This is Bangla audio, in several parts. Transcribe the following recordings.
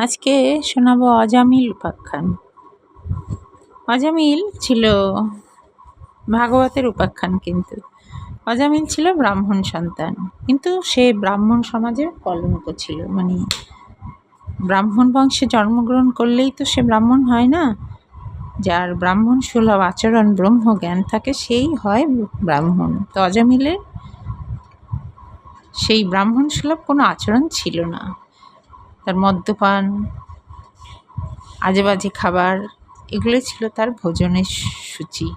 আজকে শোনাবো অজামিল উপাখ্যান। অজামিল ছিল ভাগবতের উপাখ্যান, কিন্তু অজামিল ছিল ব্রাহ্মণ সন্তান, কিন্তু সে ব্রাহ্মণ সমাজের কলঙ্ক ছিল। মানে ব্রাহ্মণ বংশে জন্মগ্রহণ করলেই তো সে ব্রাহ্মণ হয় না। যার ব্রাহ্মণ সুলভ আচরণ, ব্রহ্ম জ্ঞান থাকে, সেই হয় ব্রাহ্মণ। তো অজামিলের সেই ব্রাহ্মণ সুলভ কোনো আচরণ ছিল না। তার মদ্যপান, আজে বাজে খাবার, এগুলো ছিল তার ভোজনের সূচি।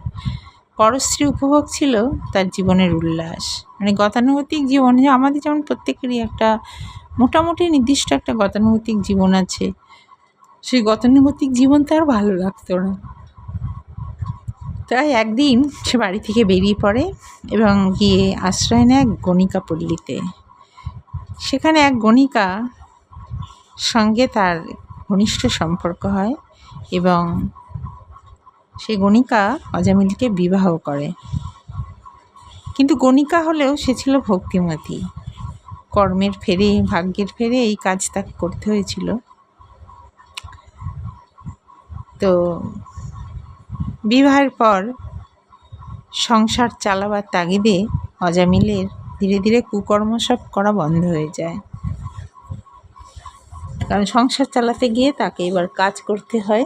পরশ্রী উপভোগ ছিল তার জীবনের উল্লাস। মানে গতানুগতিক জীবন, যে আমাদের যেমন প্রত্যেকেরই একটা মোটামুটি নির্দিষ্ট একটা গতানুগতিক জীবন আছে, সেই গতানুগতিক জীবন তার ভালো লাগতো না। তাই একদিন সে বাড়ি থেকে বেরিয়ে পড়ে এবং গিয়ে আশ্রয় নেয় এক গণিকা পল্লীতে। সেখানে এক গণিকা সঙ্গে তার ঘনিষ্ঠ সম্পর্ক হয় এবং সে গণিকা অজামিলকে বিবাহ করে। কিন্তু গণিকা হলেও সে ছিল ভক্তিমতী। কর্মের ফেরে, ভাগ্যের ফেরে এই কাজ তাকে করতে হয়েছিল। তো বিবাহের পর সংসার চালাবার তাগিদে অজামিলের ধীরে ধীরে কুকর্ম সব করা বন্ধ হয়ে যায়, কারণ সংসার চালাতে গিয়ে তাকে এবার কাজ করতে হয়।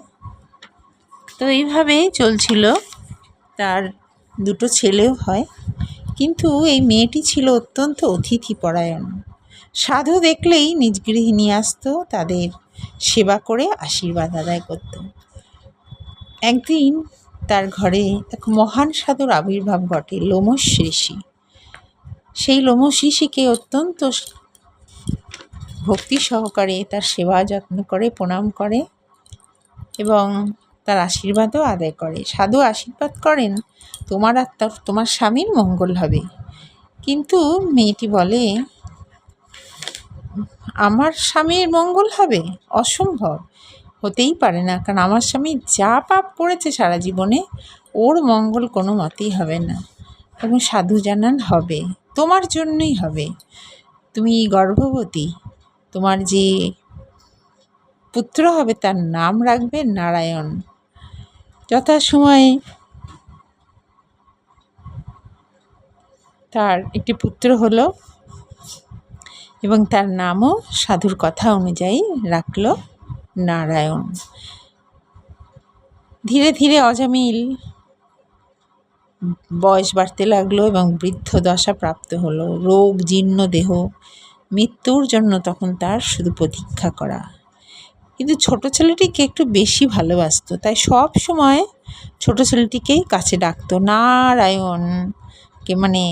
তো এইভাবেই চলছিল। তার দুটো ছেলেও হয়, কিন্তু এই মেয়েটি ছিল অত্যন্ত অতিথিপরায়ণ। সাধু দেখলেই নিজ গৃহে নিয়ে আসতো, তাদের সেবা করে আশীর্বাদ আদায় করত। একদিন তার ঘরে এক মহান সাধুর আবির্ভাব ঘটে, লোমশ ঋষি। সেই লোমশ ঋষিকে অত্যন্ত ভক্তি সহকারে তার সেবা যত্ন করে, প্রণাম করে এবং তার আশীর্বাদও আদায় করে। সাধু আশীর্বাদ করেন, তোমার আর তোমার স্বামীর মঙ্গল হবে। কিন্তু মেয়েটি বলে, আমার স্বামীর মঙ্গল হবে? অসম্ভব, হতেই পারে না, কারণ আমার স্বামী যা পাপ করেছে সারা জীবনে, ওর মঙ্গল কোনো মতেই হবে না। এবং সাধু জানান, হবে, তোমার জন্যই হবে। তুমি গর্ভবতী, তোমার যে পুত্র হবে তার নাম রাখবে নারায়ণ। যথাসময়ে তার একটি পুত্র হলো এবং তার নামও সাধুর কথা অনুযায়ী রাখল নারায়ণ। ধীরে ধীরে অজামিল বয়স বাড়তে লাগলো এবং বৃদ্ধ দশা প্রাপ্ত হলো। রোগ জীর্ণ দেহ, মৃত্যুর জন্য তখন তার শুধু প্রতীক্ষা করা। কিন্তু ছোট ছেলেটিকে একটু বেশি ভালোবাসতো, তাই সব সময় ছোট ছেলেটিকেই কাছে ডাকতো নারায়ণকে, মানে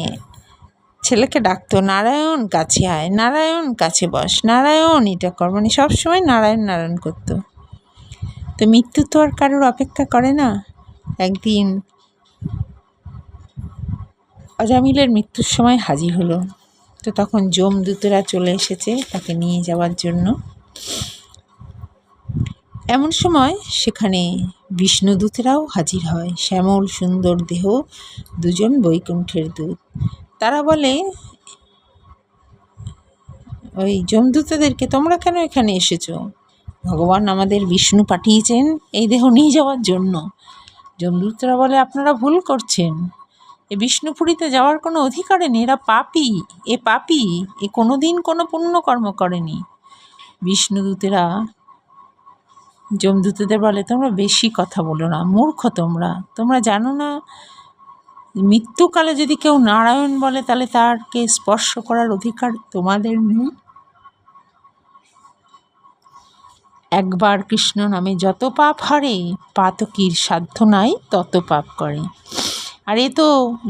ছেলেকে ডাকতো, নারায়ণ কাছে আয়, নারায়ণ কাছে বস, নারায়ণ এটা কর, মানে সবসময় নারায়ণ নারায়ণ করতো। তো মৃত্যু তো আর কারোর অপেক্ষা করে না। একদিন অজামিলের মৃত্যুর সময় হাজির হলো। তো তখন যমদূতেরা চলে এসেছে তাকে নিয়ে যাওয়ার জন্য। এমন সময় সেখানে বিষ্ণুদূতেরাও হাজির হয়, শ্যামল সুন্দর দেহ, দুজন বৈকুণ্ঠের দূত। তারা বলে ওই যমদূতদেরকে, তোমরা কেন এখানে এসেছো? ভগবান আমাদের বিষ্ণু পাঠিয়েছেন এই দেহ নিয়ে যাওয়ার জন্য। যমদূতরা বলে, আপনারা ভুল করছেন, এ বিষ্ণুপুরীতে যাওয়ার কোনো অধিকারে নেই, এরা পাপী, এ কোনোদিন কোনো পুণ্যকর্ম করেনি। বিষ্ণুদূতেরা যমদূতদের বলে, তোমরা বেশি কথা বলো না, মূর্খ তোমরা জানো না মৃত্যুকালে যদি কেউ নারায়ণ বলে তাহলে তারকে স্পর্শ করার অধিকার তোমাদের নেই। একবার কৃষ্ণ নামে যত পাপ হরে, পাতকীর সাধ্য নাই তত পাপ করে। আর এ তো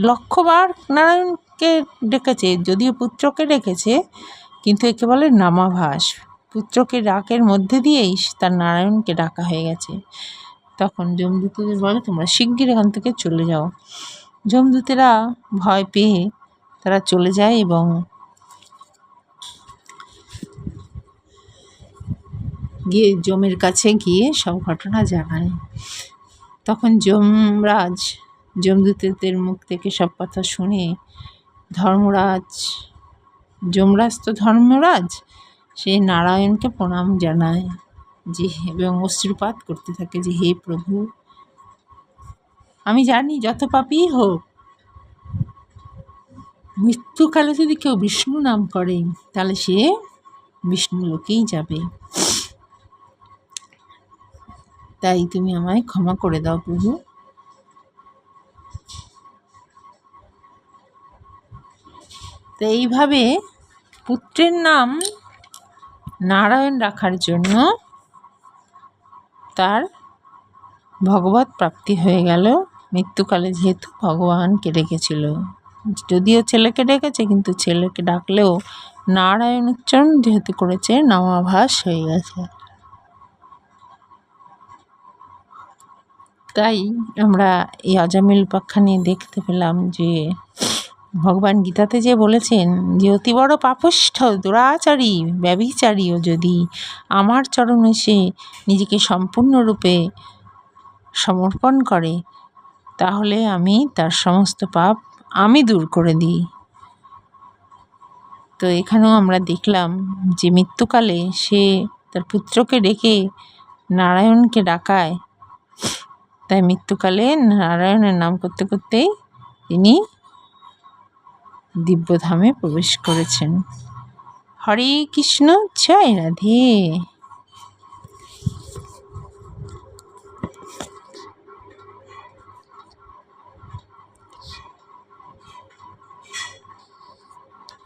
লক্ষবার নারায়ণকে ডেকেছে, যদিও পুত্রকে ডেকেছে, কিন্তু একে বলে নামাভাস। পুত্রকে ডাকের মধ্যে দিয়েই তার নারায়ণকে ডাকা হয়ে গেছে। তখন যমদূতদের বলে, তোমরা শিগগির এখান থেকে চলে যাও। যমদূতেরা ভয় পেয়ে তারা চলে যায় এবং গিয়ে যমের কাছে গিয়ে সব ঘটনা জানায়। তখন যমরাজ যমদূতদের মুখ থেকে সব কথা শুনে যমরাজ তো ধর্মরাজ, সে নারায়ণকে প্রণাম জানায় যে এবং অশ্রুপাত করতে থাকে যে হে প্রভু, আমি জানি যত পাপীই হোক, মৃত্যুকালে যদি কেউ বিষ্ণু নাম করে তাহলে সে বিষ্ণু লোকেই যাবে, তাই তুমি আমায় ক্ষমা করে দাও প্রভু। তো এইভাবে পুত্রের নাম নারায়ণ রাখার জন্য তার ভগবত প্রাপ্তি হয়ে গেল। মৃত্যুকালে যেহেতু ভগবানকে ডেকেছিল, যদিও ছেলেকে ডেকেছে কিন্তু ছেলেকে ডাকলেও নারায়ণ উচ্চারণ যেহেতু করেছে নামাভাস হয়ে গেছে। তাই আমরা এই অজামিল উপাখ্যানে দেখতে পেলাম যে ভগবান গীতাতে যে বলেছেন যে অতি বড় পাপষ্ঠ দুরাচারী ব্যভিচারীও যদি আমার চরণে সে নিজেকে সম্পূর্ণরূপে সমর্পণ করে তাহলে আমি তার সমস্ত পাপ আমি দূর করে দিই। তো এখানেও আমরা দেখলাম যে মৃত্যুকালে সে তার পুত্রকে ডেকে নারায়ণকে ডাকায়, তাই মৃত্যুকালে নারায়ণের নাম করতে করতেই তিনি দিব্যধামে প্রবেশ করেছেন। হরে কৃষ্ণ, জয় রাধে।